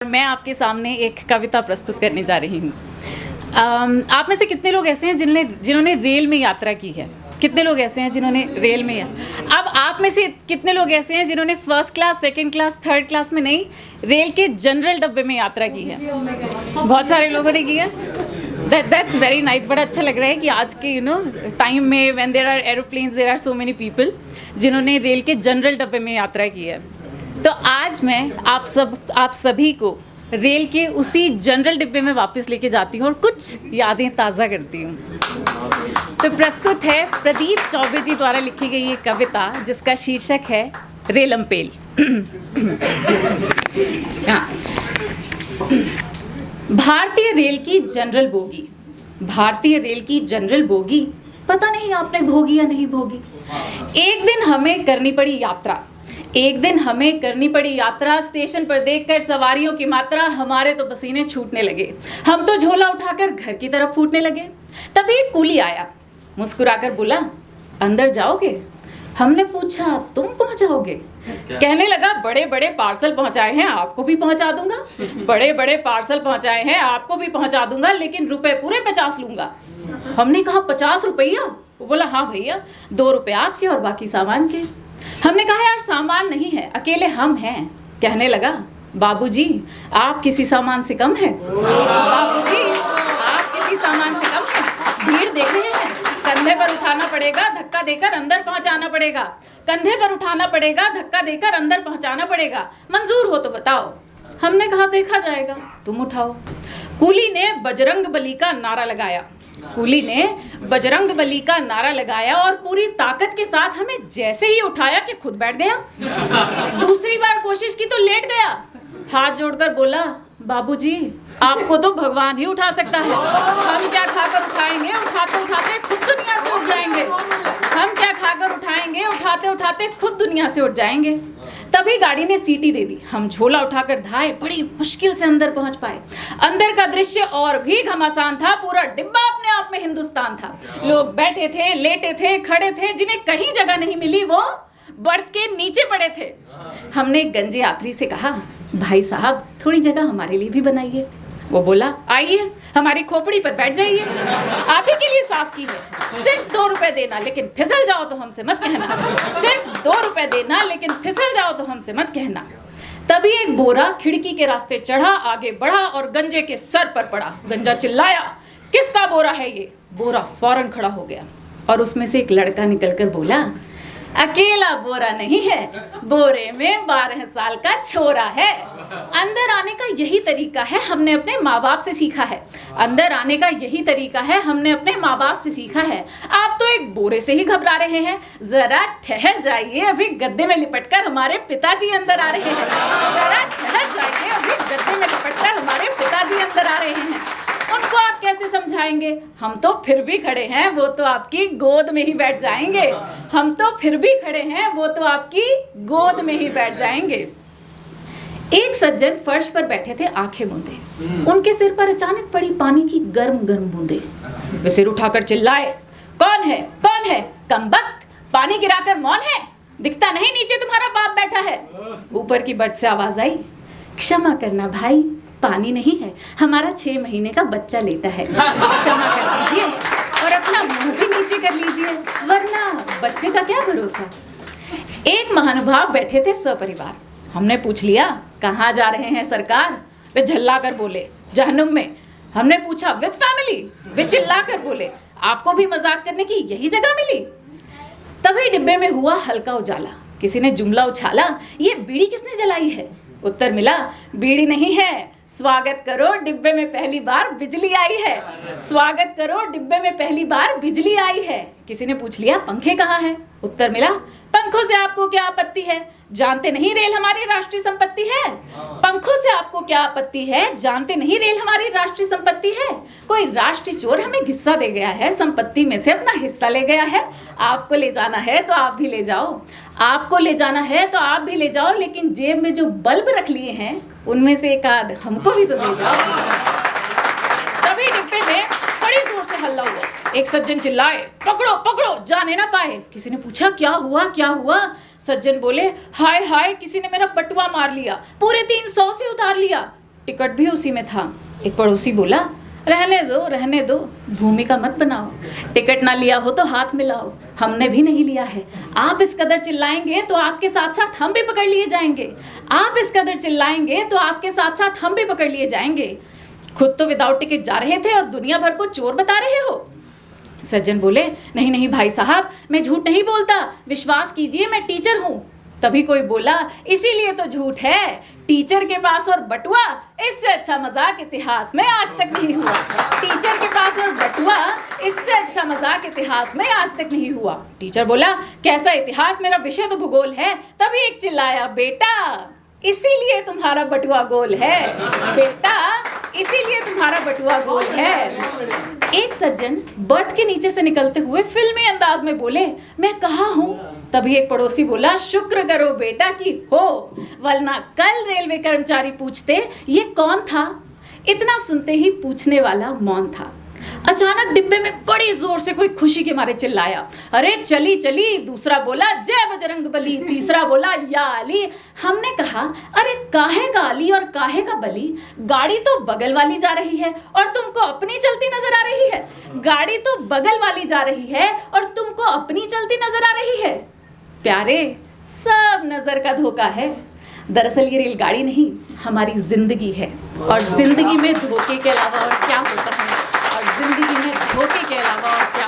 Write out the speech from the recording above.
मैं आपके सामने एक कविता प्रस्तुत करने जा रही हूँ। आप में से कितने लोग ऐसे हैं जिन्होंने रेल में यात्रा की है? कितने लोग ऐसे हैं जिन्होंने रेल में अब आप में से कितने लोग ऐसे हैं जिन्होंने first class, second class, third class में नहीं, रेल के जनरल डब्बे में यात्रा की है? बहुत सारे लोगों ने की है। That's very nice. बड़ा अच्छा लग रहा है कि आज के टाइम में when there are aeroplanes there are so many people जिन्होंने रेल के जनरल डब्बे में यात्रा की है। तो आज मैं आप सभी को रेल के उसी जनरल डिब्बे में वापस लेके जाती हूँ और कुछ यादें ताज़ा करती हूँ। तो प्रस्तुत है प्रदीप चौबे जी द्वारा लिखी गई ये कविता जिसका शीर्षक है रेलमपेल। भारतीय रेल की जनरल बोगी, भारतीय रेल की जनरल बोगी, पता नहीं आपने भोगी या नहीं भोगी। एक दिन हमें करनी पड़ी यात्रा, एक दिन हमें करनी पड़ी यात्रा। स्टेशन पर देखकर सवारियों की मात्रा, हमारे तो पसीने छूटने लगे, हम तो झोला उठाकर घर की तरफ फूटने लगे। तभी एक कूली आया, मुस्कुराकर बोला, अंदर जाओगे? हमने पूछा, तुम पहुंचाओगे? कहने लगा, बड़े बड़े पार्सल पहुंचाए हैं, आपको भी पहुंचा दूंगा। बड़े बड़े पार्सल पहुंचाए हैं, आपको भी पहुंचा दूंगा, लेकिन रुपए पूरे 50 लूंगा। हमने कहा, 50 रुपया? वो बोला, हाँ भैया, 2 रुपये आपके और बाकी सामान के। हमने कहा, यार सामान नहीं है, अकेले हम हैं। कहने लगा, बाबूजी आप किसी सामान से कम हैं। बाबूजी आप किसी सामान से कम हैं। भीड़ देख रहे हैं, कंधे पर उठाना पड़ेगा, धक्का देकर अंदर पहुंचाना पड़ेगा। कंधे पर उठाना पड़ेगा, धक्का देकर अंदर पहुंचाना पड़ेगा। मंजूर हो तो बताओ। हमने कहा, देखा जाएगा, तुम उठाओ। कूली ने बजरंग बली का नारा लगाया, कूली ने बजरंग बली का नारा लगाया और पूरी ताकत के साथ हमें जैसे ही उठाया कि खुद बैठ गया। दूसरी बार कोशिश की तो लेट गया। हाथ जोड़कर बोला, बाबूजी आपको तो भगवान ही उठा सकता है, हम क्या खाकर उठाएंगे, उठाते उठाते खुद दुनिया से उठ जाएंगे। हम क्या खाकर उठाएंगे, उठाते उठाते खुद दुनिया से उठ जाएंगे। तभी गाड़ी ने सीटी दे दी। हम झोला उठाकर धाए, बड़ी मुश्किल से अंदर पहुंच पाए। अंदर का दृश्य और भी घमासान था। पूरा डिब्बा अपने आप में हिंदुस्तान था। लोग बैठे थे, लेटे थे, खड़े थे, जिन्हें कहीं जगह नहीं मिली वो बर्थ के नीचे पड़े थे। हमने एक गंजे यात्री से कहा, भाई साहब थोड़ी जगह हमारे लिए भी बनाइए। वो बोला, आइए हमारी खोपड़ी पर बैठ जाइए, आप ही के लिए साफ की है। सिर्फ 2 रुपए देना, लेकिन फिसल जाओ तो हमसे मत कहना। सिर्फ 2 रुपए देना, लेकिन फिसल जाओ तो हमसे मत कहना। तभी एक बोरा खिड़की के रास्ते चढ़ा, आगे बढ़ा और गंजे के सर पर पड़ा। गंजा चिल्लाया, किसका बोरा है ये? बोरा फौरन खड़ा हो गया और उसमें से एक लड़का निकलकर बोला, अकेला बोरा नहीं है, बोरे में 12 साल का छोरा है। अंदर आने का यही तरीका है, हमने अपने माँ बाप से सीखा है। अंदर आने का यही तरीका है, हमने अपने माँ बाप से सीखा है। आप तो एक बोरे से ही घबरा रहे हैं, जरा ठहर जाइए, अभी गद्दे में लिपटकर हमारे पिताजी अंदर आ रहे हैं। जरा ठहर जाइए, अभी गद्दे में लिपटकर हमारे पिताजी अंदर आ रहे हैं। उनको आप कैसे समझाएंगे? हम तो फिर भी खड़े हैं, वो तो आपकी गोद में ही बैठ जाएंगे। हम तो फिर भी खड़े हैं, वो तो आपकी गोद में ही बैठ जाएंगे। एक सज्जन फर्श पर बैठे थे, आंखें मूंदे। उनके सिर पर अचानक पड़ी पानी की गर्म गर्म बूंदे। वे सिर उठाकर चिल्लाए, कौन है, कौन है? कमबख्त, पानी गिराकर मौन है? दिखता नहीं नीचे तुम्हारा बाप बैठा है? ऊपर की बर्थ से आवाज आई, क्षमा करना भाई, पानी नहीं है, हमारा 6 महीने का बच्चा लेटा है। क्षमा कर दीजिए और अपना मुंह भी नीचे कर लीजिए, वरना बच्चे का क्या भरोसा। एक महानुभाव बैठे थे सपरिवार। हमने पूछ लिया, कहाँ जा रहे हैं सरकार? वे झल्ला कर बोले, जहन्नुम में। हमने पूछा, विद फैमिली? वे चिल्ला कर बोले, आपको भी मजाक करने की यही जगह मिली? तभी डिब्बे में हुआ हल्का उजाला। किसी ने जुमला उछाला, ये बीड़ी किसने जलाई है? उत्तर मिला, बीड़ी नहीं है, स्वागत करो डिब्बे में पहली बार बिजली आई है। स्वागत करो डिब्बे में पहली बार बिजली आई है। किसी ने पूछ लिया, पंखे कहाँ हैं? उत्तर मिला, पंखों से आपको क्या आपत्ति है? जानते नहीं रेल हमारी राष्ट्रीय संपत्ति है? पंखों से आपको क्या आपत्ति है? जानते नहीं रेल हमारी राष्ट्रीय संपत्ति है? कोई राष्ट्रीय चोर हमें हिस्सा दे गया है, संपत्ति में से अपना हिस्सा ले गया है। आपको ले जाना है तो आप भी ले जाओ, आपको ले जाना है तो आप भी ले जाओ, लेकिन जेब में जो बल्ब रख लिए हैं उनमें से एक आध हमको भी तो दे जाओ। तभी डिब्बे में बड़ी जोर से हल्ला हुआ। एक सज्जन चिल्लाए, पकड़ो पकड़ो, जाने ना पाए। किसी ने पूछा, क्या हुआ, क्या हुआ? सज्जन बोले, हाय हाय, किसी ने मेरा बटुआ मार लिया, पूरे 300 से उतार लिया। टिकट भी उसी में था। एक पड़ोसी बोला, रहने दो, भूमिका मत बनाओ, टिकट ना लिया हो तो हाथ मिलाओ, हमने भी नहीं लिया है। आप इस कदर चिल्लाएंगे तो आपके साथ साथ हम भी पकड़ लिए जाएंगे, आप इस कदर चिल्लाएंगे तो आपके साथ साथ हम भी पकड़ लिए जाएंगे। खुद तो विदाउट टिकट जा रहे थे और दुनिया भर को चोर बता रहे हो। सज्जन बोले, नहीं भाई साहब, मैं झूठ नहीं बोलता, विश्वास कीजिए मैं टीचर हूँ। तभी कोई बोला, इसीलिए तो झूठ है, टीचर के पास और बटुआ, इससे अच्छा मजाक इतिहास में आज तक नहीं हुआ। टीचर के पास और बटुआ, इससे अच्छा मजाक इतिहास में आज तक नहीं हुआ। टीचर बोला, कैसा इतिहास, मेरा विषय तो भूगोल है। तभी एक चिल्लाया, बेटा इसीलिए तुम्हारा बटुआ गोल है, बेटा इसीलिए तुम्हारा बटुआ गोल है। एक सज्जन बर्थ के नीचे से निकलते हुए फिल्मी अंदाज में बोले, मैं कहाँ हूँ? तभी एक पड़ोसी बोला, शुक्र करो बेटा कि हो, वरना कल रेलवे कर्मचारी पूछते ये कौन था। इतना सुनते ही पूछने वाला मौन था। अचानक डिब्बे में बड़ी जोर से कोई खुशी के मारे चिल्लाया, अरे चली चली। दूसरा बोला, जय बजरंग बली। तीसरा बोला, या अली। हमने कहा, अरे काहे का अली और काहे का बली, गाड़ी तो बगल वाली जा रही है और तुमको अपनी चलती नजर आ रही है। गाड़ी तो बगल वाली जा रही है और तुमको अपनी चलती नजर आ रही है। प्यारे, सब नजर का धोखा है। दरअसल ये रेलगाड़ी नहीं, हमारी जिंदगी है, और जिंदगी में धोखे के अलावा और क्या होता है, और जिंदगी में धोखे के अलावा और क्या